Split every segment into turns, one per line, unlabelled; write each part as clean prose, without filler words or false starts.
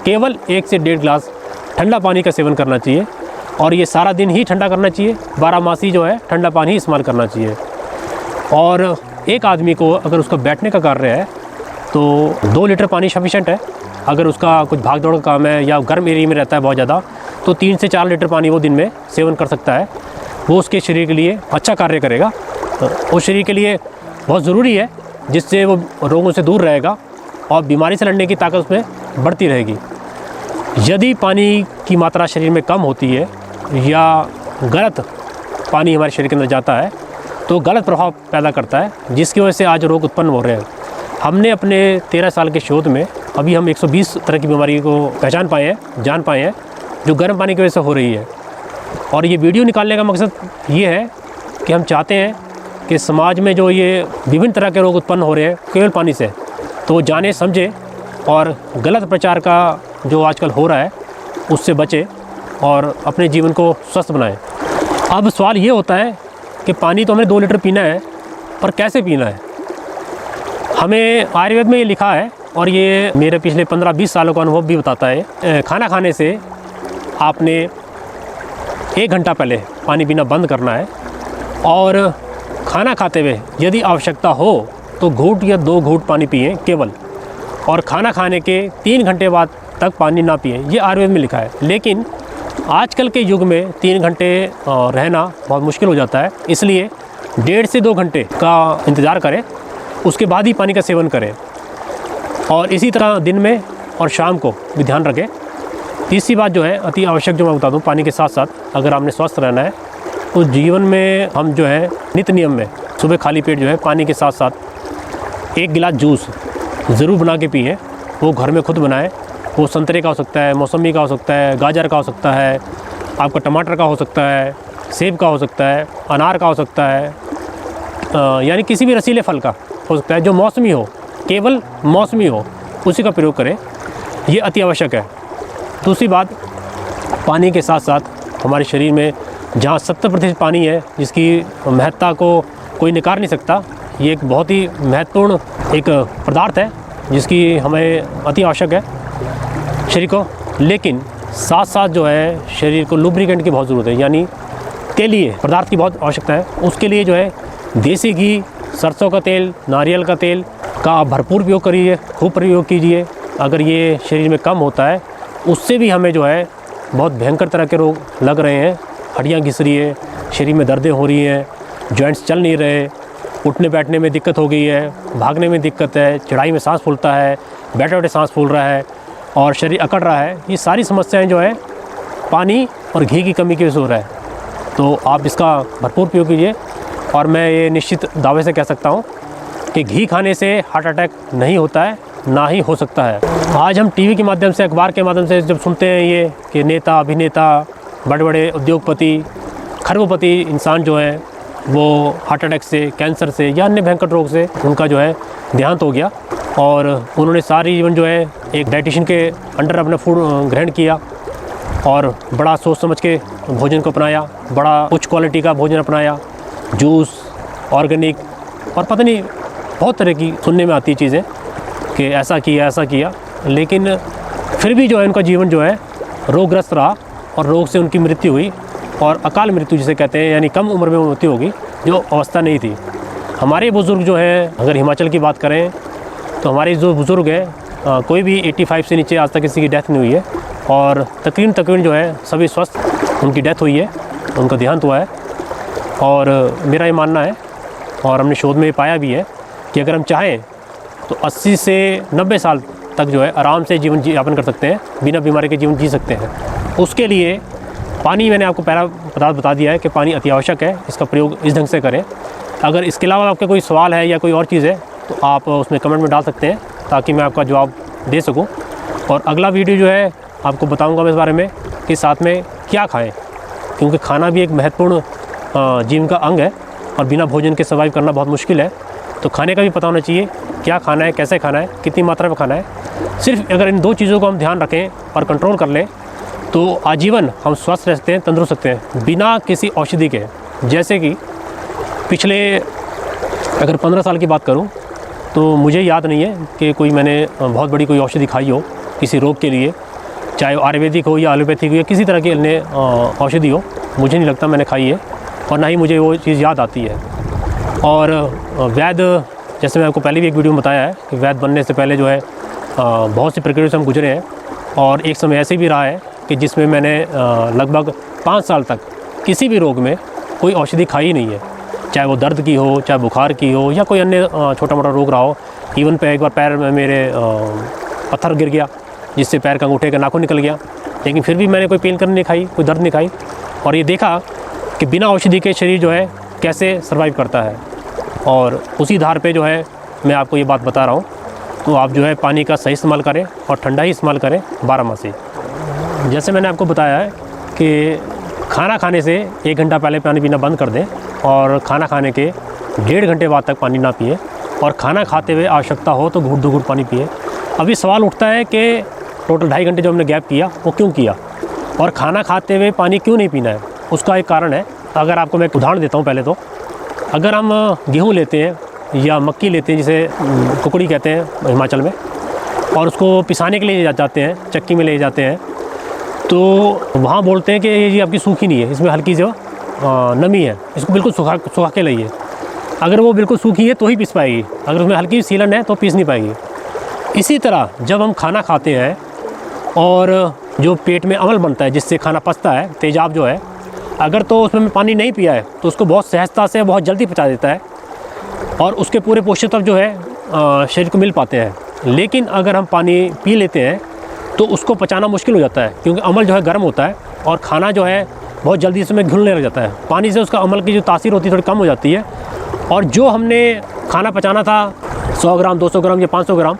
केवल 1 से 1.5 गिलास ठंडा पानी का सेवन करना चाहिए और ये सारा दिन ही ठंडा करना चाहिए, 12 मासी जो है ठंडा पानी ही इस्तेमाल करना चाहिए। और एक आदमी को अगर उसका बैठने का कार्य है तो 2 लीटर पानी सफिशेंट है। अगर उसका कुछ भाग दौड़ का काम है या गर्म एरिया में रहता है बहुत ज़्यादा, तो 3 से 4 लीटर पानी वो दिन में सेवन कर सकता है। वो उसके शरीर के लिए अच्छा कार्य करेगा, वो शरीर के लिए बहुत ज़रूरी है, जिससे वो रोगों से दूर रहेगा और बीमारी से लड़ने की ताकत उसमें बढ़ती रहेगी। यदि पानी की मात्रा शरीर में कम होती है या गलत पानी हमारे शरीर के अंदर जाता है तो गलत प्रभाव पैदा करता है, जिसकी वजह से आज रोग उत्पन्न हो रहे हैं। हमने अपने 13 साल के शोध में अभी हम 120 तरह की बीमारी को पहचान पाए हैं, जान पाए हैं, जो गर्म पानी की वजह से हो रही है। और ये वीडियो निकालने का मकसद ये है कि हम चाहते हैं कि समाज में जो ये विभिन्न तरह के रोग उत्पन्न हो रहे हैं केवल पानी से, तो जाने समझे और गलत प्रचार का जो आजकल हो रहा है उससे बचे और अपने जीवन को स्वस्थ बनाएं। अब सवाल ये होता है कि पानी तो हमें 2 लीटर पीना है, पर कैसे पीना है? हमें आयुर्वेद में ये लिखा है और ये मेरे पिछले 15-20 सालों का अनुभव भी बताता है। खाना खाने से आपने 1 घंटा पहले पानी पीना बंद करना है और खाना खाते हुए यदि आवश्यकता हो तो घूंट या 2 घूंट पानी पिएं केवल, और खाना खाने के 3 घंटे बाद तक पानी ना पिएं। ये आयुर्वेद में लिखा है। लेकिन आजकल के युग में 3 घंटे रहना बहुत मुश्किल हो जाता है, इसलिए 1.5 से 2 घंटे का इंतज़ार करें, उसके बाद ही पानी का सेवन करें। और इसी तरह दिन में और शाम को भी ध्यान रखें। तीसरी बात जो है अति आवश्यक, जो मैं बता दूं, पानी के साथ साथ अगर आपने स्वस्थ रहना है तो जीवन में हम जो है नित्य नियम में सुबह खाली पेट जो है पानी के साथ साथ 1 गिलास जूस ज़रूर बना के पिए। वो घर में खुद बनाएं। वो संतरे का हो सकता है, मौसमी का हो सकता है, गाजर का हो सकता है, आपका टमाटर का हो सकता है, सेब का हो सकता है, अनार का हो सकता है, यानी किसी भी रसीले फल का हो सकता है, जो मौसमी हो, केवल मौसमी हो, उसी का प्रयोग करें। ये अति आवश्यक है। दूसरी बात, पानी के साथ साथ हमारे शरीर में जहाँ 70% पानी है, जिसकी महत्ता को कोई नकार नहीं सकता, ये एक बहुत ही महत्वपूर्ण एक पदार्थ है जिसकी हमें अति आवश्यक है शरीर को। लेकिन साथ साथ जो है शरीर को लुब्रिकेंट की बहुत ज़रूरत है, यानी तेलीय पदार्थ की बहुत आवश्यकता है। उसके लिए जो है देसी घी, सरसों का तेल, नारियल का तेल का आप भरपूर प्रयोग करिए, खूब प्रयोग कीजिए। अगर ये शरीर में कम होता है, उससे भी हमें जो है बहुत भयंकर तरह के रोग लग रहे हैं। हड्डियाँ घिस रही है, शरीर में दर्दें हो रही हैं, जॉइंट्स चल नहीं रहे, उठने बैठने में दिक्कत हो गई है, भागने में दिक्कत है, चढ़ाई में सांस फूलता है, बैठे बैठे सांस फूल रहा है और शरीर अकड़ रहा है। ये सारी समस्याएं जो है पानी और घी की कमी की वजह से हो रहा है। तो आप इसका भरपूर प्रयोग कीजिए। और मैं ये निश्चित दावे से कह सकता हूँ कि घी खाने से हार्ट अटैक नहीं होता है, ना ही हो सकता है। आज हम टीवी के माध्यम से, अखबार के माध्यम से जब सुनते हैं ये कि नेता, अभिनेता, बड़े बड़े उद्योगपति, खरबोपति इंसान जो हैं वो हार्ट अटैक से, कैंसर से या अन्य भयंकर रोग से उनका जो है देहांत हो गया और उन्होंने सारी जीवन जो है एक डाइटिशियन के अंडर अपना फूड ग्रहण किया और बड़ा सोच समझ के भोजन को अपनाया, बड़ा उच्च क्वालिटी का भोजन अपनाया, जूस, ऑर्गेनिक और पता नहीं बहुत तरह की सुनने में आती चीज़ें कि ऐसा किया। लेकिन फिर भी जो है उनका जीवन जो है रोगग्रस्त रहा और रोग से उनकी मृत्यु हुई, और अकाल मृत्यु जिसे कहते हैं, यानी कम उम्र में मृत्यु होगी, जो अवस्था नहीं थी। हमारे बुज़ुर्ग जो हैं, अगर हिमाचल की बात करें तो हमारे जो बुज़ुर्ग हैं कोई भी 85 से नीचे आज तक किसी की डेथ नहीं हुई है और तकरीबन जो है सभी स्वस्थ उनकी डेथ हुई है, उनका देहांत हुआ है। और मेरा ये मानना है और हमने शोध में पाया भी है कि अगर हम चाहें तो 80 से 90 साल तक जो है आराम से जीवन यापन कर सकते हैं, बिना बीमारी के जीवन जी सकते हैं। उसके लिए पानी, मैंने आपको पहला पदार्थ बता दिया है कि पानी अति आवश्यक है, इसका प्रयोग इस ढंग से करें। अगर इसके अलावा आपका कोई सवाल है या कोई और चीज़ है तो आप उसमें कमेंट में डाल सकते हैं ताकि मैं आपका जवाब दे सकूं। और अगला वीडियो जो है आपको बताऊंगा मैं इस बारे में कि साथ में क्या खाएं, क्योंकि खाना भी एक महत्वपूर्ण जीवन का अंग है और बिना भोजन के सर्वाइव करना बहुत मुश्किल है। तो खाने का भी पता होना चाहिए, क्या खाना है, कैसे खाना है, कितनी मात्रा में खाना है। सिर्फ अगर इन 2 चीज़ों को हम ध्यान रखें और कंट्रोल कर लें तो आजीवन हम स्वस्थ रह सकते हैं, तंदुरुस्त सकते हैं, बिना किसी औषधि के। जैसे कि पिछले अगर 15 साल की बात करूं तो मुझे याद नहीं है कि कोई मैंने बहुत बड़ी कोई औषधि खाई हो किसी रोग के लिए
चाहे वो आयुर्वेदिक हो या एलोपैथिक हो या किसी तरह की अन्य औषधि हो, मुझे नहीं लगता मैंने खाई है और ना ही मुझे वो चीज़ याद आती है। और वैद्य, जैसे मैं आपको पहले भी एक वीडियो में बताया है कि वैद्य बनने से पहले जो है बहुत सी प्रक्रिया से हम गुजरे हैं और एक समय ऐसे भी रहा है कि जिसमें मैंने लगभग 5 साल तक किसी भी रोग में कोई औषधि खाई ही नहीं है, चाहे वो दर्द की हो, चाहे बुखार की हो या कोई अन्य छोटा मोटा रोग रहा हो। इवन एक बार पैर में मेरे पत्थर गिर गया जिससे पैर का अंगूठे का नाखून निकल गया, लेकिन फिर भी मैंने कोई पेन किलर नहीं खाई, कोई दर्द नहीं खाई और ये देखा कि बिना औषधि के शरीर जो है कैसे सर्वाइव करता है। और उसी आधार पे जो है मैं आपको ये बात बता रहा हूँ। तो आप जो है पानी का सही इस्तेमाल करें और ठंडा ही इस्तेमाल करें 12 मासी। जैसे मैंने आपको बताया है कि खाना खाने से 1 घंटा पहले पानी पीना बंद कर दें और खाना खाने के 1.5 घंटे बाद तक पानी ना पिए और खाना खाते हुए आवश्यकता हो तो घूट 2 घूट पानी पिए। अभी सवाल उठता है कि टोटल 2.5 घंटे जो हमने गैप किया वो क्यों किया और खाना खाते हुए पानी क्यों नहीं पीना है। उसका एक कारण है। अगर आपको मैं एक उदाहरण देता हूँ पहले तो, अगर हम गेहूँ लेते हैं या मक्की लेते हैं जिसे कुकड़ी कहते हैं हिमाचल में, और उसको पिसाने के लिए जाते हैं, चक्की में ले जाते हैं, तो वहाँ बोलते हैं कि ये आपकी सूखी नहीं है, इसमें हल्की जो नमी है, इसको बिल्कुल सुखा के लाइए। अगर वो बिल्कुल सूखी है तो ही पीस पाएगी, अगर उसमें हल्की सीलन है तो पीस नहीं पाएगी। इसी तरह जब हम खाना खाते हैं और जो पेट में अम्ल बनता है जिससे खाना पचता है, तेजाब जो है, अगर तो उसमें पानी नहीं पिया है तो उसको बहुत सहजता से बहुत जल्दी पचा देता है और उसके पूरे पोषक तत्व जो है शरीर को मिल पाते हैं। लेकिन अगर हम पानी पी लेते हैं तो उसको पचाना मुश्किल हो जाता है क्योंकि अम्ल जो है गर्म होता है और खाना जो है बहुत जल्दी इसमें घुलने लग जाता है। पानी से उसका अम्ल की जो तासीर होती है थोड़ी कम हो जाती है और जो हमने खाना पचाना था 100 ग्राम, 200 ग्राम या 500 ग्राम,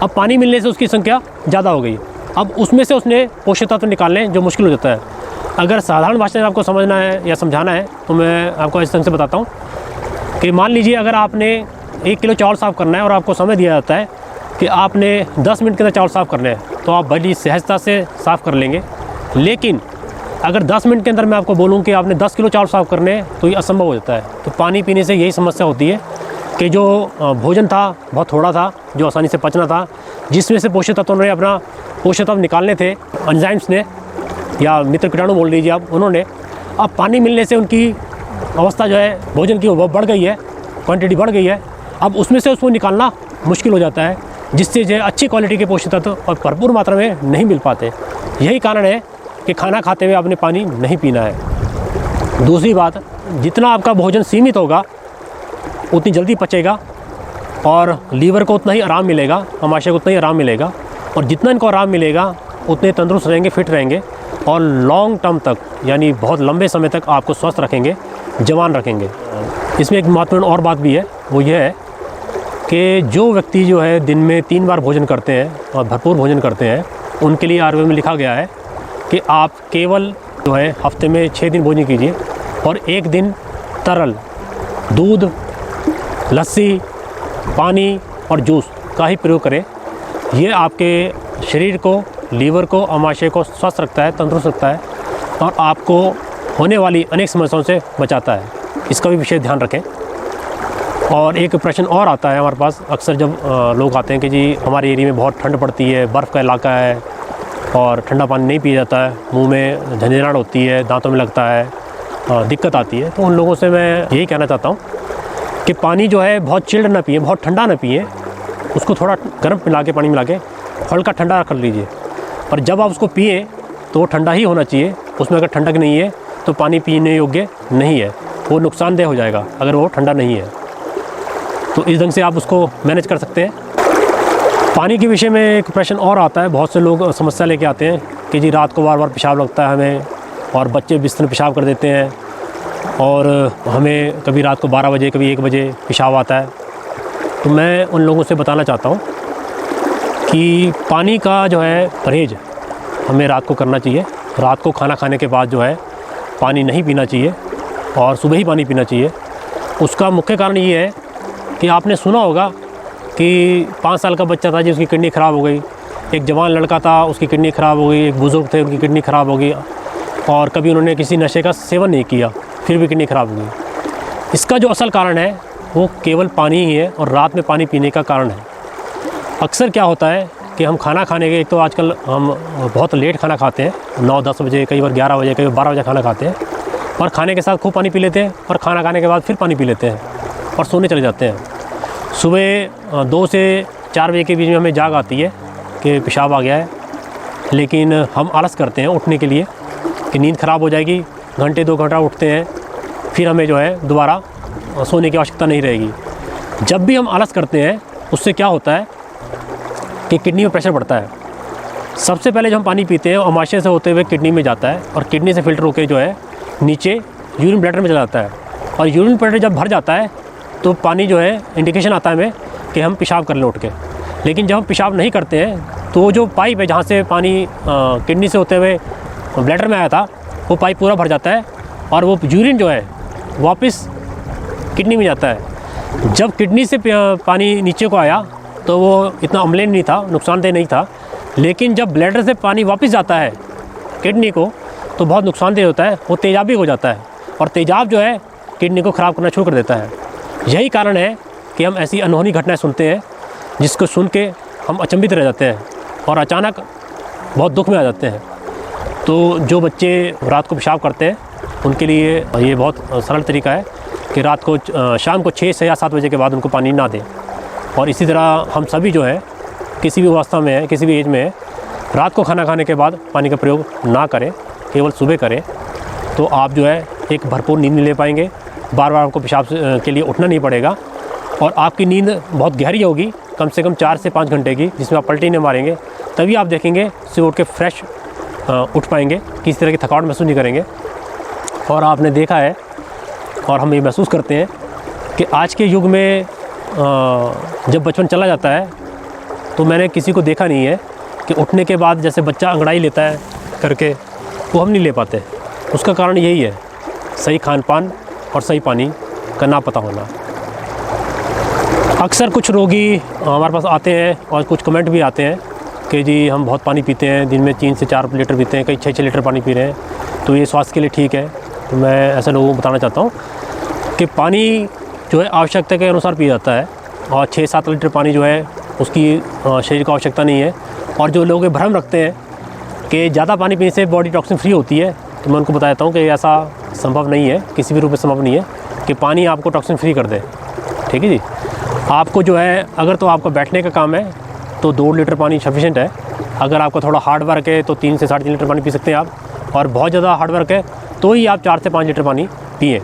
अब पानी मिलने से उसकी संख्या ज़्यादा हो गई। अब उसमें से उसने पोषक तत्व निकालने जो मुश्किल हो जाता है। अगर साधारण भाषा में आपको समझना है या समझाना है तो मैं आपको इस ढंग से बताता हूँ कि मान लीजिए अगर आपने 1 किलो चावल साफ़ करना है और आपको समय दिया जाता है कि आपने 10 मिनट के अंदर चावल साफ़ करने हैं, तो आप बड़ी सहजता से साफ़ कर लेंगे। लेकिन अगर 10 मिनट के अंदर मैं आपको बोलूँ कि आपने 10 किलो चावल साफ़ करने हैं तो ये असंभव हो जाता है। तो पानी पीने से यही समस्या होती है कि जो भोजन था बहुत थोड़ा था, जो आसानी से पचना था, जिसमें से पोषक तत्वों ने अपना पोषक तत्व निकालने थे, एंजाइम्स ने या मित्र कीटाणु बोल लीजिए आप, उन्होंने, अब पानी मिलने से उनकी अवस्था जो है भोजन की वो बढ़ गई है, क्वांटिटी बढ़ गई है। अब उसमें से उसको निकालना मुश्किल हो जाता है जिससे जो अच्छी क्वालिटी के पोषक तत्व और भरपूर मात्रा में नहीं मिल पाते। यही कारण है कि खाना खाते हुए आपने पानी नहीं पीना है। दूसरी बात, जितना आपका भोजन सीमित होगा उतनी जल्दी पचेगा और लीवर को उतना ही आराम मिलेगा, आमाशय को उतना ही आराम मिलेगा और जितना इनको आराम मिलेगा उतने तंदुरुस्त रहेंगे, फिट रहेंगे और लॉन्ग टर्म तक यानी बहुत लंबे समय तक आपको स्वस्थ रखेंगे, जवान रखेंगे। इसमें एक महत्वपूर्ण और बात भी है, वो ये है कि जो व्यक्ति जो है दिन में 3 बार भोजन करते हैं और भरपूर भोजन करते हैं, उनके लिए आयुर्वेद में लिखा गया है कि आप केवल जो है हफ्ते में 6 दिन भोजन कीजिए और 1 दिन तरल दूध, लस्सी, पानी और जूस का ही प्रयोग करें। ये आपके शरीर को, लीवर को, आमाशय को स्वस्थ रखता है, तंदुरुस्त रखता है और आपको होने वाली अनेक समस्याओं से बचाता है। इसका भी विशेष ध्यान रखें। और एक प्रश्न और आता है हमारे पास अक्सर जब लोग आते हैं कि जी हमारे एरिया में बहुत ठंड पड़ती है, बर्फ़ का इलाका है और ठंडा पानी नहीं पिया जाता है, मुंह में झंझनाहट होती है, दांतों में लगता है, दिक्कत आती है। तो उन लोगों से मैं यही कहना चाहता हूँ कि पानी जो है बहुत चिल्ड ना पिए, बहुत ठंडा ना पिए, उसको थोड़ा गर्म मिला के, पानी मिला के हल्का ठंडा कर लीजिए और जब आप उसको पिए तो वो ठंडा ही होना चाहिए। उसमें अगर ठंडक नहीं है तो पानी पीने योग्य नहीं है, वो नुकसानदेह हो जाएगा अगर वो ठंडा नहीं है। तो इस ढंग से आप उसको मैनेज कर सकते हैं। पानी के विषय में एक प्रश्न और आता है, बहुत से लोग समस्या लेके आते हैं कि जी रात को बार बार पेशाब लगता है हमें और बच्चे बिस्तर में पेशाब कर देते हैं और हमें कभी रात को 12 बजे, कभी 1 बजे पेशाब आता है। तो मैं उन लोगों से बताना चाहता हूँ कि पानी का जो है परहेज़ हमें रात को करना चाहिए। रात को खाना खाने के बाद जो है पानी नहीं पीना चाहिए और सुबह ही पानी पीना चाहिए। उसका मुख्य कारण ये है कि आपने सुना होगा कि 5 साल का बच्चा था जी, उसकी किडनी ख़राब हो गई, एक जवान लड़का था उसकी किडनी ख़राब हो गई, एक बुज़ुर्ग थे उनकी किडनी ख़राब हो गई और कभी उन्होंने किसी नशे का सेवन नहीं किया फिर भी किडनी ख़राब हो गई। इसका जो असल कारण है वो केवल पानी ही है और रात में पानी पीने का कारण है। अक्सर क्या होता है कि हम खाना खाने के, एक तो आजकल हम बहुत लेट खाना खाते हैं, 9-10 बजे, कई बार 11 बजे, कई बार 12 बजे खाना खाते हैं, और खाने के साथ खूब पानी पी लेते हैं, और खाना खाने के बाद फिर पानी पी लेते हैं और सोने चले जाते हैं। सुबह 2 से 4 बजे के बीच में हमें जाग आती है कि पेशाब आ गया है, लेकिन हम आलस करते हैं उठने के लिए कि नींद ख़राब हो जाएगी, घंटे 2 घंटा उठते हैं, फिर हमें जो है दोबारा सोने की आवश्यकता नहीं रहेगी। जब भी हम आलस करते हैं उससे क्या होता है कि किडनी में प्रेशर बढ़ता है। सबसे पहले जो हम पानी पीते हैं आमाशय से होते हुए किडनी में जाता है, और किडनी से फ़िल्टर होकर जो है नीचे यूरिन ब्लैडर में चला जाता है, और यूरिन ब्लैडर जब भर जाता है तो पानी जो है इंडिकेशन आता है हमें कि हम पेशाब कर लें उठ के। लेकिन जब हम पेशाब नहीं करते हैं तो जो पाइप है जहाँ से पानी किडनी से होते हुए ब्लैडर में आया था, वो पाइप पूरा भर जाता है, और वो यूरिन जो है वापस किडनी में जाता है। जब किडनी से पानी नीचे को आया तो वो इतना अम्लीय नहीं था, नुकसानदेह नहीं था, लेकिन जब ब्लैडर से पानी वापस जाता है किडनी को तो बहुत नुकसानदेह होता है, वो तेजाबी हो जाता है, और तेजाब जो है किडनी को ख़राब करना शुरू कर देता है। यही कारण है कि हम ऐसी अनहोनी घटनाएं सुनते हैं जिसको सुन के हम अचंभित रह जाते हैं और अचानक बहुत दुख में आ जाते हैं। तो जो बच्चे रात को पेशाब करते हैं उनके लिए ये बहुत सरल तरीका है कि रात को शाम को 6 से या 7 बजे के बाद उनको पानी ना दें। और इसी तरह हम सभी जो है किसी भी अवस्था में है, किसी भी एज में है, रात को खाना खाने के बाद पानी का प्रयोग ना करें, केवल सुबह करें, तो आप जो है एक भरपूर नींद ले पाएंगे। बार बार आपको पेशाब के लिए उठना नहीं पड़ेगा, और आपकी नींद बहुत गहरी होगी, कम से कम 4 से 5 घंटे की, जिसमें आप पलटी नहीं मारेंगे। तभी आप देखेंगे सुबह उठ के फ्रेश उठ पाएंगे, किसी तरह की थकावट महसूस नहीं करेंगे। और आपने देखा है और हम ये महसूस करते हैं कि आज के युग में जब बचपन चला जाता है तो मैंने किसी को देखा नहीं है कि उठने के बाद जैसे बच्चा अंगड़ाई लेता है करके, वो हम नहीं ले पाते। उसका कारण यही है, सही खान पान और सही पानी का ना पता होना। अक्सर कुछ रोगी हमारे पास आते हैं और कुछ कमेंट भी आते हैं कि जी हम बहुत पानी पीते हैं, दिन में 3 से 4 लीटर पीते हैं, कई 6-6 लीटर पानी पी रहे हैं, तो ये स्वास्थ्य के लिए ठीक है। तो मैं ऐसे लोगों को बताना चाहता हूँ कि पानी जो है आवश्यकता के अनुसार पिया जाता है, और 6-7 लीटर पानी जो है उसकी शरीर को आवश्यकता नहीं है। और जो लोग ये भ्रम रखते हैं कि ज़्यादा पानी पीने से बॉडी टॉक्सिन फ्री होती है, तो मैं उनको बताता हूँ कि ऐसा संभव नहीं है, किसी भी रूप में संभव नहीं है कि पानी आपको टॉक्सिन फ्री कर दे। ठीक है जी, आपको जो है अगर तो आपका बैठने का काम है तो 2 लीटर पानी सफिशेंट है। अगर आपका थोड़ा हार्ड वर्क है तो 3 से 3.5 लीटर पानी पी सकते हैं आप, और बहुत ज़्यादा हार्ड वर्क है तो ही आप 4 से 5 लीटर पानी पिए।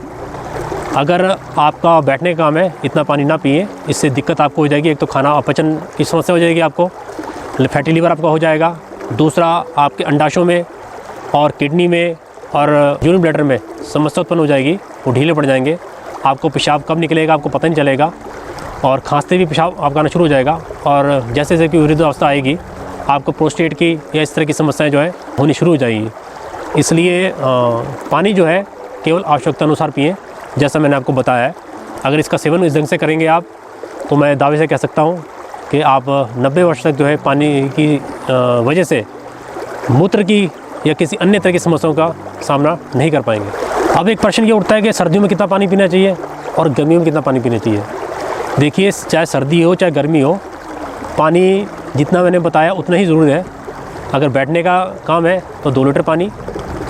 अगर आपका बैठने का काम है, इतना पानी ना पिए, इससे दिक्कत आपको हो जाएगी। एक तो खाना अपचन की समस्या हो जाएगी आपको, फैटी लीवर आपका हो जाएगा। दूसरा, आपके अंडाशयों में और किडनी में और यूरिन ब्लैडर में समस्या उत्पन्न हो जाएगी, वो ढीले पड़ जाएंगे। आपको पेशाब कब निकलेगा आपको पता नहीं चलेगा, और खांसते भी पेशाब आपका आना शुरू हो जाएगा। और जैसे जैसे कि वृद्धावस्था आएगी आपको प्रोस्टेट की या इस तरह की समस्याएं जो है होनी शुरू हो जाएगी। इसलिए पानी जो है केवल आवश्यकता अनुसार पिएं, जैसा मैंने आपको बताया है। अगर इसका सेवन इस ढंग से करेंगे आप, तो मैं दावे से कह सकता हूँ कि आप 90 वर्ष तक जो है पानी की वजह से मूत्र की या किसी अन्य तरह की समस्याओं का सामना नहीं कर पाएंगे। अब एक प्रश्न ये उठता है कि सर्दियों में कितना पानी पीना चाहिए और गर्मियों में कितना पानी पीना चाहिए। देखिए, चाहे सर्दी हो चाहे गर्मी हो, पानी जितना मैंने बताया उतना ही ज़रूरी है। अगर बैठने का काम है तो 2 लीटर पानी,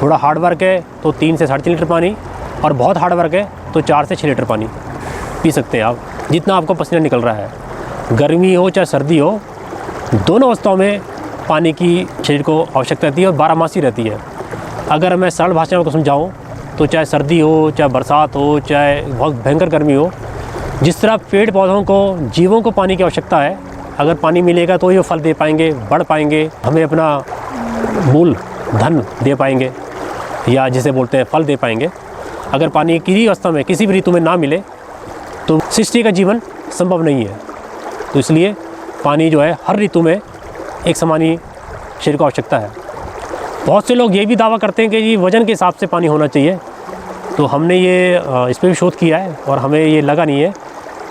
थोड़ा हार्ड वर्क है तो 3 से 3.5 लीटर पानी, और बहुत हार्ड वर्क है तो 4 से 6 लीटर पानी पी सकते हैं आप, जितना आपको पसीना निकल रहा है। गर्मी हो चाहे सर्दी हो, दोनों अवस्थाओं में पानी की शरीर को आवश्यकता रहती है और 12 मासी रहती है। अगर मैं सरल भाषा में समझाऊँ तो चाहे सर्दी हो, चाहे बरसात हो, चाहे बहुत भयंकर गर्मी हो, जिस तरह पेड़ पौधों को, जीवों को पानी की आवश्यकता है, अगर पानी मिलेगा तो ही वो फल दे पाएंगे, बढ़ पाएंगे, हमें अपना मूल धन दे पाएंगे, या जिसे बोलते हैं फल दे पाएंगे। अगर पानी किसी अवस्था में, किसी भी ऋतु में ना मिले तो सृष्टि का जीवन संभव नहीं है। तो इसलिए पानी जो है हर ऋतु में एक समान ही शरीर को आवश्यकता है। बहुत से लोग ये भी दावा करते हैं कि ये वज़न के हिसाब से पानी होना चाहिए, तो हमने ये इस पर भी शोध किया है और हमें ये लगा नहीं है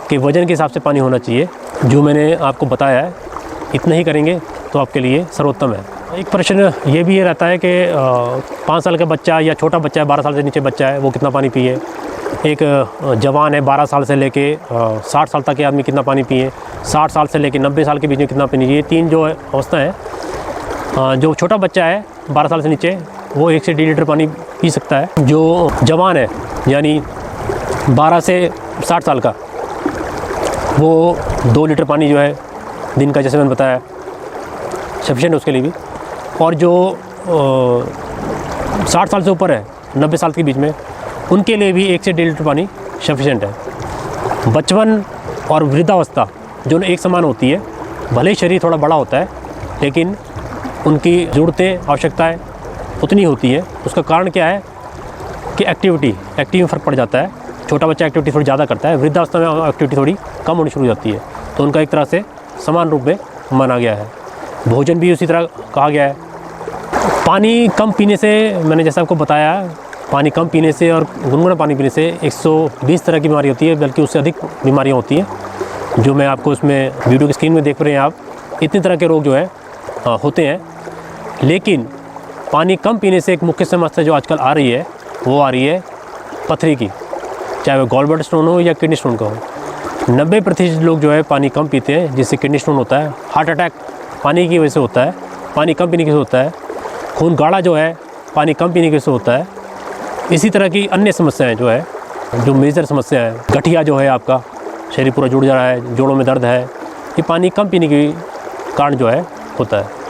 कि वज़न के हिसाब से पानी होना चाहिए। जो मैंने आपको बताया है इतना ही करेंगे तो आपके लिए सर्वोत्तम है। एक प्रश्न ये भी रहता है कि 5 साल का बच्चा या छोटा बच्चा है, 12 साल से नीचे बच्चा है, वो कितना पानी पिए। एक जवान है 12 साल से लेके 60 साल तक के आदमी कितना पानी पिए। 60 साल से लेकर 90 साल के बीच में कितना पीनी चाहिए, 3 जो अवस्था है। जो छोटा बच्चा है 12 साल से नीचे वो 1 से 1.5 लीटर पानी पी सकता है। जो जवान है यानी 12 से 60 साल का वो 2 लीटर पानी जो है दिन का, जैसे मैंने बताया, सफिशेंट है उसके लिए भी। और जो 60 साल से ऊपर है 90 साल के बीच में उनके लिए भी 1 से 1.5 लीटर पानी सफिशेंट है। बचपन और वृद्धावस्था जो एक समान होती है, भले ही शरीर थोड़ा बड़ा होता है लेकिन उनकी ज़रूरतें आवश्यकताएं उतनी होती है। उसका कारण क्या है कि एक्टिविटी में फ़र्क पड़ जाता है। छोटा बच्चा एक्टिविटी थोड़ी ज़्यादा करता है, वृद्धावस्था में एक्टिविटी थोड़ी कम होनी शुरू हो जाती है, तो उनका एक तरह से समान रूप में माना गया है। भोजन भी उसी तरह कहा गया है। पानी कम पीने से, मैंने जैसा आपको बताया, पानी कम पीने से और गुनगुना पानी पीने से 120 तरह की बीमारी होती है, बल्कि उससे अधिक बीमारियाँ होती हैं जो मैं आपको उसमें वीडियो की स्क्रीन में देख रहे हैं आप। इतने तरह के रोग जो है होते हैं। लेकिन पानी कम पीने से एक मुख्य समस्या जो आजकल आ रही है वो आ रही है पथरी की, चाहे वो गॉल ब्लैडर स्टोन हो या किडनी स्टोन का हो। 90% लोग जो है पानी कम पीते हैं जिससे किडनी स्टोन होता है। हार्ट अटैक पानी की वजह से होता है, पानी कम पीने की वजह से होता है। खून गाढ़ा जो है पानी कम पीने की वजह से होता है। इसी तरह की अन्य समस्याएं जो है, जो मेजर समस्या है, गठिया जो है, आपका शरीर पूरा जुड़ जा रहा है, जोड़ों में दर्द है, ये पानी कम पीने के कारण जो है होता है।